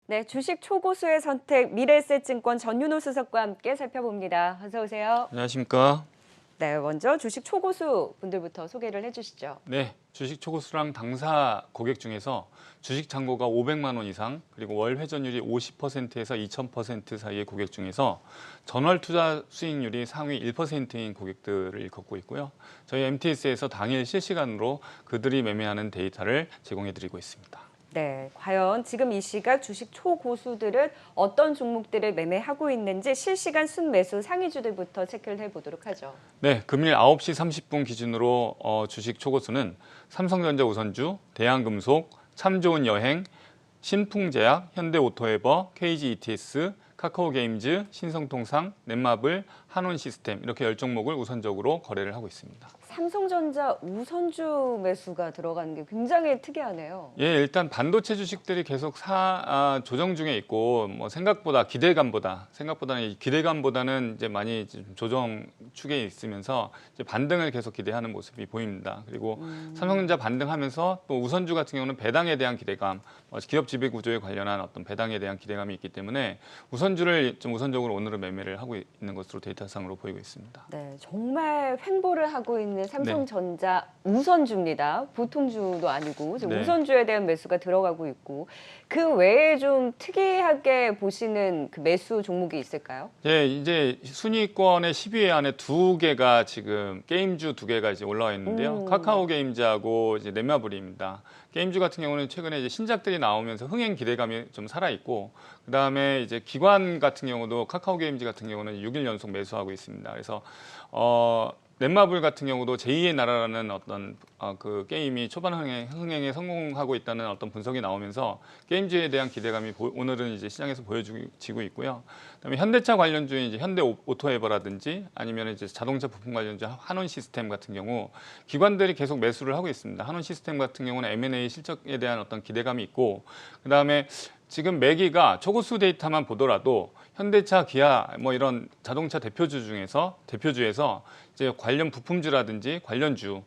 네, 주식 초고수의 선택 미래에셋증권 전윤호 수석과 함께 살펴봅니다. 어서 오세요. 안녕하십니까? 네, 먼저 주식 초고수 분들부터 소개를 해주시죠. 네, 주식 초고수랑 당사 고객 중에서 주식 잔고가 500만 원 이상, 그리고 월 회전율이 50%에서 2000% 사이의 고객 중에서 전월 투자 수익률이 상위 1%인 고객들을 일컫고 있고요. 저희 MTS에서 당일 실시간으로 그들이 매매하는 데이터를 제공해드리고 있습니다. 네, 과연 지금 이 시각 주식 초고수들은 어떤 종목들을 매매하고 있는지 실시간 순매수 상위주들부터 체크를 해보도록 하죠. 네, 금일 9시 30분 기준으로 주식 초고수는 삼성전자 우선주, 대한금속, 참좋은여행, 신풍제약, 현대오토에버, KGETS, 카카오게임즈, 신성통상, 넷마블, 한온시스템 이렇게 10종목을 우선적으로 거래를 하고 있습니다. 삼성전자 우선주 매수가 들어가는 게 굉장히 특이하네요. 예, 일단 반도체 주식들이 계속 조정 중에 있고, 생각보다는 기대감보다는 이제 많이 조정 축에 있으면서 이제 반등을 계속 기대하는 모습이 보입니다. 그리고 삼성전자 반등하면서 또 우선주 같은 경우는 배당에 대한 기대감, 기업 지배 구조에 관련한 어떤 배당에 대한 기대감이 있기 때문에 우선주를 좀 우선적으로 오늘은 매매를 하고 있는 것으로 데이터상으로 보이고 있습니다. 네, 정말 횡보를 하고 있는 삼성전자 우선주입니다. 보통주도 아니고 지금 네. 우선주에 대한 매수가 들어가고 있고 그 외에 좀 특이하게 보시는 그 매수 종목이 있을까요? 예, 이제 순위권의 10위 안에 두 개가 지금 게임주 두 개가 이제 올라와 있는데요. 카카오 게임즈하고 이제 넷마블입니다. 게임주 같은 경우는 최근에 이제 신작들이 나오면서 흥행 기대감이 좀 살아 있고, 그다음에 이제 기관 같은 경우도 카카오 게임즈 같은 경우는 6일 연속 매수하고 있습니다. 그래서 넷마블 같은 경우도 제2의 나라라는 어떤 그 게임이 초반 흥행에 성공하고 있다는 어떤 분석이 나오면서 게임주에 대한 기대감이 오늘은 이제 시장에서 보여지고 있고요. 그다음에 현대차 관련주인 이제 현대오토에버라든지 아니면 이제 자동차 부품 관련주 한온시스템 같은 경우 기관들이 계속 매수를 하고 있습니다. 한온시스템 같은 경우는 M&A 실적에 대한 어떤 기대감이 있고, 그다음에 지금 매기가 초고수 데이터만 보더라도 현대차, 기아 뭐 이런 자동차 대표주에서 이제 관련 부품주라든지 관련주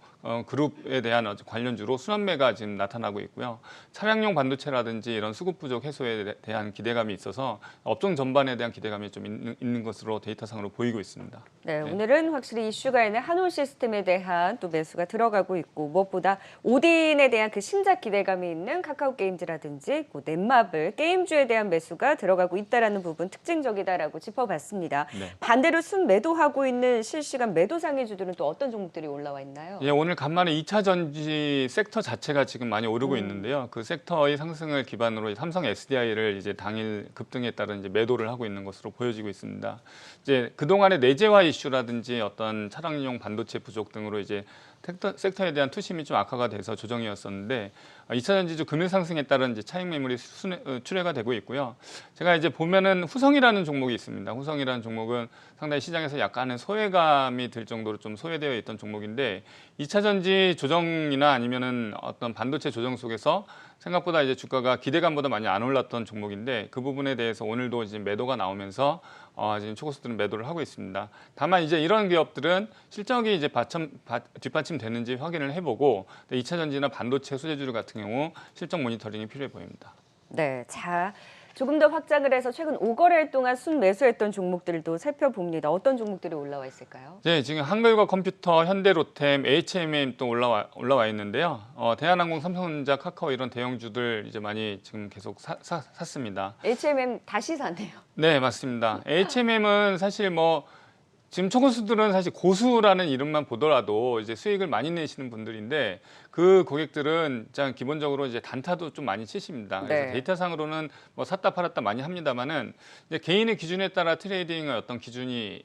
그룹에 대한 관련주로 순환매가 지금 나타나고 있고요. 차량용 반도체라든지 이런 수급 부족 해소에 대한 기대감이 있어서 업종 전반에 대한 기대감이 좀 있는 것으로 데이터상으로 보이고 있습니다. 네, 오늘은 확실히 이슈가 있는 한올 시스템에 대한 또 매수가 들어가고 있고 무엇보다 오딘에 대한 그 신작 기대감이 있는 카카오 게임즈라든지 넷마블 게임주에 대한 매수가 들어가고 있다라는 부분 특징적이다라고 짚어봤습니다. 네. 반대로 순매도하고 있는 실시간 매도 상위주들은 또 어떤 종목들이 올라와 있나요? 예, 오늘 간만에 2차 전지 섹터 자체가 지금 많이 오르고 있는데요. 그 섹터의 상승을 기반으로 삼성 SDI를 이제 당일 급등에 따른 이제 매도를 하고 있는 것으로 보여지고 있습니다. 이제 그동안의 내재화 이슈라든지 어떤 차량용 반도체 부족 등으로 이제 섹터에 대한 투심이 좀 악화가 돼서 조정이었었는데 2차 전지주 금일 상승에 따른 이제 차익 매물이 출회가 되고 있고요. 제가 이제 보면은 후성이라는 종목이 있습니다. 후성이라는 종목은 상당히 시장에서 약간의 소외감이 들 정도로 좀 소외되어 있던 종목인데 2차 전지 조정이나 아니면은 어떤 반도체 조정 속에서 생각보다 이제 주가가 기대감보다 많이 안 올랐던 종목인데 그 부분에 대해서 오늘도 이제 매도가 나오면서 지금 초고수들은 매도를 하고 있습니다. 다만 이제 이런 기업들은 실적이 이제 뒷받침되는지 확인을 해보고 2차 전지나 반도체 소재주 같은 경우 실적 모니터링이 필요해 보입니다. 네, 자 조금 더 확장을 해서 최근 5거래일 동안 순매수했던 종목들도 살펴봅니다. 어떤 종목들이 올라와 있을까요? 네, 지금 한글과 컴퓨터, 현대로템, HMM 또 올라와 있는데요. 대한항공, 삼성전자, 카카오 이런 대형주들 이제 많이 지금 계속 샀습니다. HMM 다시 사네요. 네, 맞습니다. HMM은 사실 뭐 지금 초고수들은 사실 고수라는 이름만 보더라도 이제 수익을 많이 내시는 분들인데 그 고객들은 일단 기본적으로 이제 단타도 좀 많이 치십니다. 그래서 네. 데이터상으로는 뭐 샀다 팔았다 많이 합니다만은 이제 개인의 기준에 따라 트레이딩의 어떤 기준이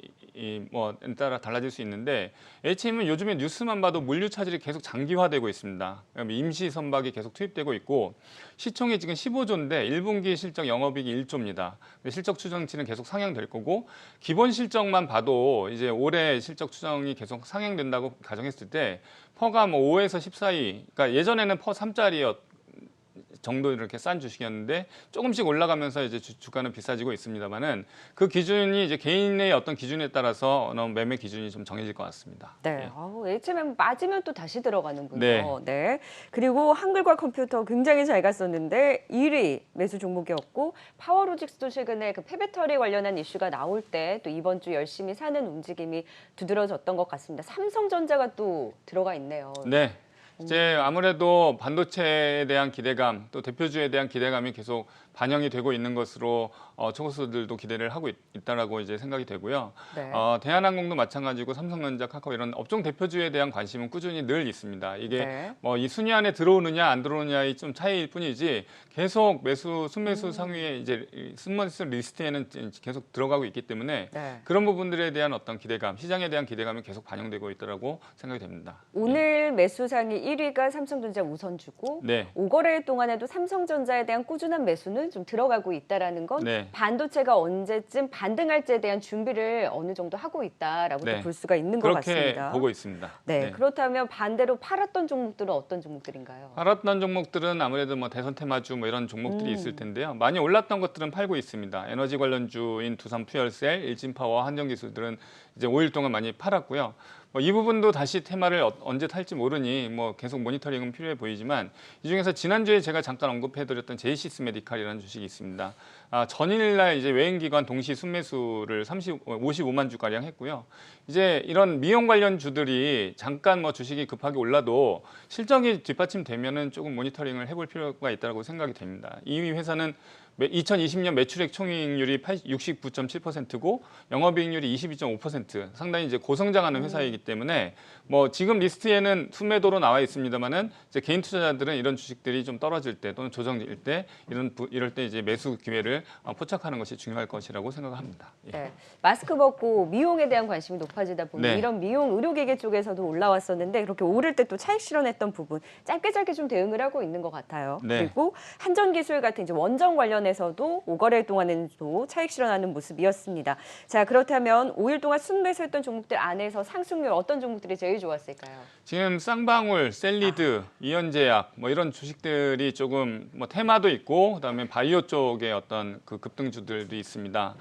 뭐에 따라 달라질 수 있는데 HM은 요즘에 뉴스만 봐도 물류 차질이 계속 장기화되고 있습니다. 임시 선박이 계속 투입되고 있고 시총이 지금 15조인데 1분기 실적 영업이익이 1조입니다. 실적 추정치는 계속 상향될 거고 기본 실적만 봐도 이제 올해 실적 추정이 계속 상향된다고 가정했을 때 퍼가 뭐 5에서 10 사이, 그러니까 예전에는 퍼 3짜리였 정도 이렇게 싼 주식이었는데 조금씩 올라가면서 이제 주가는 비싸지고 있습니다만은 그 기준이 이제 개인의 어떤 기준에 따라서 어느 매매 기준이 좀 정해질 것 같습니다. 네. 예. HMM 빠지면 또 다시 들어가는군요. 네. 네. 그리고 한글과 컴퓨터 굉장히 잘 갔었는데 1위 매수 종목이었고 파워로직스도 최근에 그 폐배터리 관련한 이슈가 나올 때 또 이번 주 열심히 사는 움직임이 두드러졌던 것 같습니다. 삼성전자가 또 들어가 있네요. 네. 이제 아무래도 반도체에 대한 기대감, 또 대표주에 대한 기대감이 계속 반영이 되고 있는 것으로 초고수들도 기대를 하고 있다라고 이제 생각이 되고요. 네. 대한항공도 마찬가지고 삼성전자, 카카오 이런 업종 대표주에 대한 관심은 꾸준히 늘 있습니다. 이게 네. 뭐 이 순위 안에 들어오느냐 안 들어오느냐의 좀 차이일 뿐이지 계속 순매수 상위에 이제 순매수 리스트에는 계속 들어가고 있기 때문에 네. 그런 부분들에 대한 어떤 기대감, 시장에 대한 기대감이 계속 반영되고 있다라고 생각이 됩니다. 오늘 매수상이 1위가 삼성전자 우선주고 네. 5거래일 동안에도 삼성전자에 대한 꾸준한 매수는 좀 들어가고 있다라는 건 네. 반도체가 언제쯤 반등할지에 대한 준비를 어느 정도 하고 있다라고 네. 볼 수가 있는 것 그렇게 같습니다. 보고 있습니다. 네, 그렇다면 반대로 팔았던 종목들은 어떤 종목들인가요? 팔았던 종목들은 아무래도 뭐 대선 테마주 뭐 이런 종목들이 있을 텐데요. 많이 올랐던 것들은 팔고 있습니다. 에너지 관련주인 두산 퓨얼셀, 일진파워, 한전기술들은 이제 5일 동안 많이 팔았고요. 이 부분도 다시 테마를 언제 탈지 모르니 뭐 계속 모니터링은 필요해 보이지만 이 중에서 지난주에 제가 잠깐 언급해드렸던 제이시스 메디칼이라는 주식이 있습니다. 전일날 이제 외인기관 동시 순매수를 55만 주 가량 했고요. 이제 이런 미용 관련 주들이 잠깐 뭐 주식이 급하게 올라도 실적이 뒷받침되면은 조금 모니터링을 해볼 필요가 있다고 생각이 됩니다. 이 회사는 2020년 매출액 총이익률이 69.7%고 영업이익률이 22.5%, 상당히 이제 고성장하는 회사이기 때문에 뭐 지금 리스트에는 순매도로 나와 있습니다만은 이제 개인 투자자들은 이런 주식들이 좀 떨어질 때 또는 조정일 때 이럴 때 이제 매수 기회를 포착하는 것이 중요할 것이라고 생각합니다. 예. 네, 마스크 벗고 미용에 대한 관심이 높아지다 보니 네. 이런 미용 의료기계 쪽에서도 올라왔었는데 그렇게 오를 때 또 차익 실현했던 부분 짧게 좀 대응을 하고 있는 것 같아요. 네. 그리고 한전기술 같은 이제 원전 관련해서도 5거래일 동안은 또 차익 실현하는 모습이었습니다. 자, 그렇다면 5일 동안 순매수했던 종목들 안에서 상승률 어떤 종목들이 제일 좋았을까요? 지금 쌍방울, 셀리드, 이현제약 뭐 이런 주식들이 조금 뭐 테마도 있고 그다음에 바이오 쪽에 어떤 그 급등주들도 있습니다.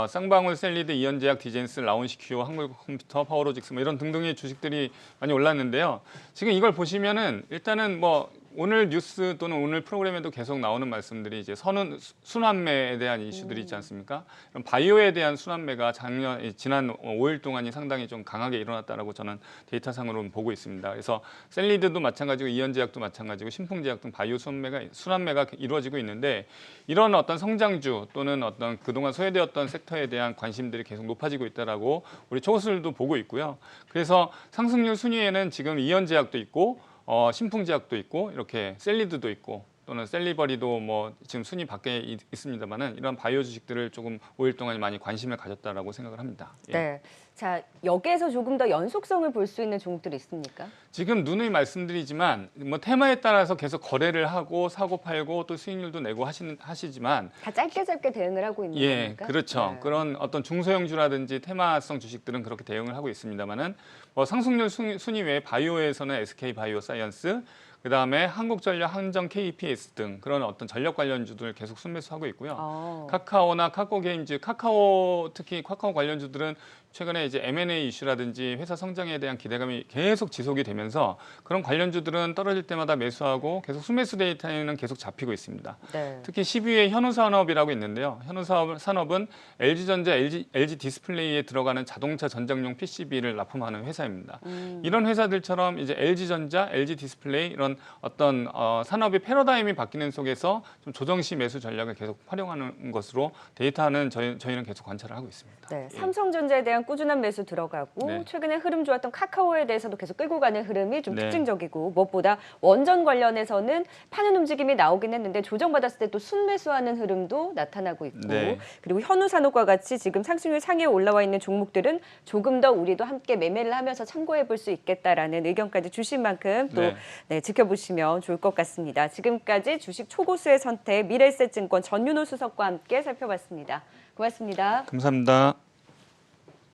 쌍방울, 셀리드, 이현제약, 디젠스, 라운시큐, 한국컴퓨터, 파워로직스 뭐 이런 등등의 주식들이 많이 올랐는데요. 지금 이걸 보시면은 일단은 뭐 오늘 뉴스 또는 오늘 프로그램에도 계속 나오는 말씀들이 이제 순환매에 대한 이슈들이 있지 않습니까? 그럼 바이오에 대한 순환매가 지난 5일 동안이 상당히 좀 강하게 일어났다라고 저는 데이터상으로 보고 있습니다. 그래서 셀리드도 마찬가지고 이현제약도 마찬가지고 신풍제약 등 바이오 순환매가 이루어지고 있는데 이런 어떤 성장주 또는 어떤 그동안 소외되었던 섹터에 대한 관심들이 계속 높아지고 있다라고 우리 초고수들도 보고 있고요. 그래서 상승률 순위에는 지금 이현제약도 있고 신풍제약도 있고 이렇게 셀리드도 있고 또는 셀리버리도 뭐 지금 순위 밖에 있습니다만은 이런 바이오 주식들을 조금 5일 동안 많이 관심을 가졌다라고 생각을 합니다. 예. 네. 자, 여기에서 조금 더 연속성을 볼 수 있는 종목들이 있습니까? 지금 누누이 말씀드리지만 뭐 테마에 따라서 계속 거래를 하고 사고 팔고 또 수익률도 내고 하시지만 다 짧게 대응을 하고 있는 예, 겁니까? 그렇죠. 네. 그런 어떤 중소형주라든지 테마성 주식들은 그렇게 대응을 하고 있습니다만은 뭐 상승률 순위 외에 바이오에서는 SK 바이오사이언스 그다음에 한국전력, 한전, KPS 등 그런 어떤 전력 관련주들 계속 순매수하고 있고요. 카카오나 카카오게임즈, 특히 카카오 관련주들은 최근에 이제 M&A 이슈라든지 회사 성장에 대한 기대감이 계속 지속이 되면서 그런 관련주들은 떨어질 때마다 매수하고 계속 순매수 데이터에는 계속 잡히고 있습니다. 네. 특히 10위에 현우산업이라고 있는데요. 현우산업은 LG전자, LG 디스플레이에 들어가는 자동차 전장용 PCB를 납품하는 회사입니다. 이런 회사들처럼 이제 LG전자, LG 디스플레이 이런 어떤 산업의 패러다임이 바뀌는 속에서 좀 조정시 매수 전략을 계속 활용하는 것으로 데이터는 저희는 계속 관찰을 하고 있습니다. 네, 예. 삼성전자에 대한 꾸준한 매수 들어가고 네. 최근에 흐름 좋았던 카카오에 대해서도 계속 끌고 가는 흐름이 좀 네. 특징적이고 무엇보다 원전 관련해서는 파는 움직임이 나오긴 했는데 조정받았을 때 또 순매수하는 흐름도 나타나고 있고 네. 그리고 현우산업과 같이 지금 상승률 상위에 올라와 있는 종목들은 조금 더 우리도 함께 매매를 하면서 참고해 볼 수 있겠다라는 의견까지 주신 만큼 또 네. 지켜보시면 좋을 것 같습니다. 지금까지 주식 초고수의 선택 미래에셋증권 전윤호 수석과 함께 살펴봤습니다. 고맙습니다. 감사합니다.